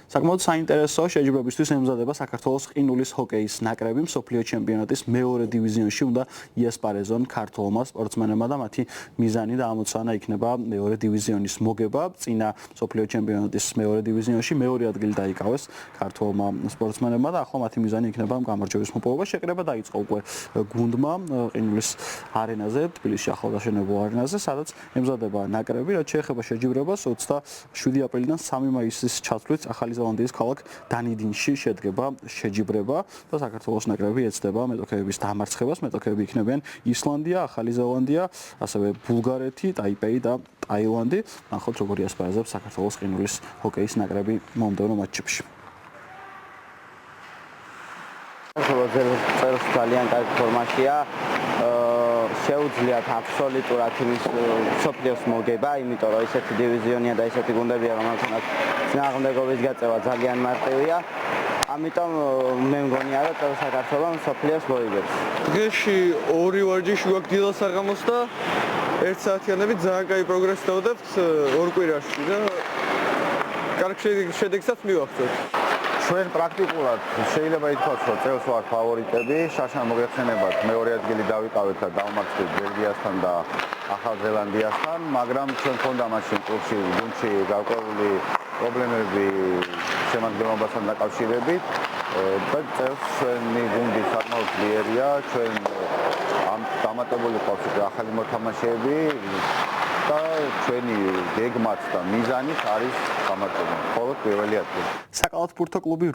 საკმაოდ საინტერესო შეჯიბრებისთვის ემზადება საქართველოს ყინულის ჰოკეის ნაკრები მსოფლიო ჩემპიონატის მეორე დივიზიონში უნდა იასპარეზონ ქართველმა სპორტსმენებმა და მათი მიზანი და ამოცანა იქნება მეორე დივიზიონის მოგება. წინა მსოფლიო ჩემპიონატის მეორე დივიზიონში მეორე ადგილი დაიკავეს ქართველმა სპორტსმენებმა და ახლა მათი მიზანი იქნება გამარჯვების მოპოვება. შეკრება დაიწყო უკვე გუნდმა ყინულის არენაზე, თბილისში ახალგაშენებულ არენაზე, სადაც ემზადება ნაკრები, რაც შეეხება შეჯიბრებას 27 აპრილიდან 3 მაისის ჩათვლით ახალი ზელანდიის ქალაქ დანიდინში შედგება შეჯიბრება და საქართველოს ნაკრები ეცდება მეტოქეების დამარცხებას. მეტოქეები იქნებიან ისლანდია, ახალი ზელანდია, ასევე ბულგარეთი, ტაიპეი და ტაილანდი. ნახოთ როგორ იასპარეზებს საქართველოს ყინულის ჰოკეის ნაკრები მომდევნო მატჩებში. წერს ძალიან კარგი ფორმაშია. შეუძლიათ აბსოლუტურად იმის სოფლიოს მოგება, იმიტომ რომ ესეთი დივიზიონია და ესეთი გუნდებია, რომელთანაც წინააღმდეგობის გაწევა ძალიან მარტივია. ამიტომ მე მგონია, რომ წელს საქართველოს სოფლიოს მოიგებს. დღეში ორი ვარჯიში გვაქვს დილა საღამოს და 1 საათიანობით ძალიან კაი პროგრესი დავდებთ ორ კვირაში და კარგ შედეგსაც მივახცევთ. ჩვენ პრაქტიკულად შეიძლება ითქვას, რომ წელს ვართ ფავორიტები, შაშან მოგეხსენებათ მეორე ადგილი დავიკავეთ და დავმარცხეთ ბელგიასთან და ახალ ზელანდიასთან, მაგრამ ჩვენ ქონდა მაშინ კლუბში გუნდში გარკვეული პრობლემები შემადგენლობასთან დაკავშირებით და წელს ჩვენი გუნდი საკმაოდ ძლიერია, ჩვენ ამ დამატებული ყავს ახალი მოთამაშეები და ჩვენი გეგმაც და მიზანიც არის გამარჯვება, მხოლოდ პირველი ადგილი. საკალათბურთო კლუბი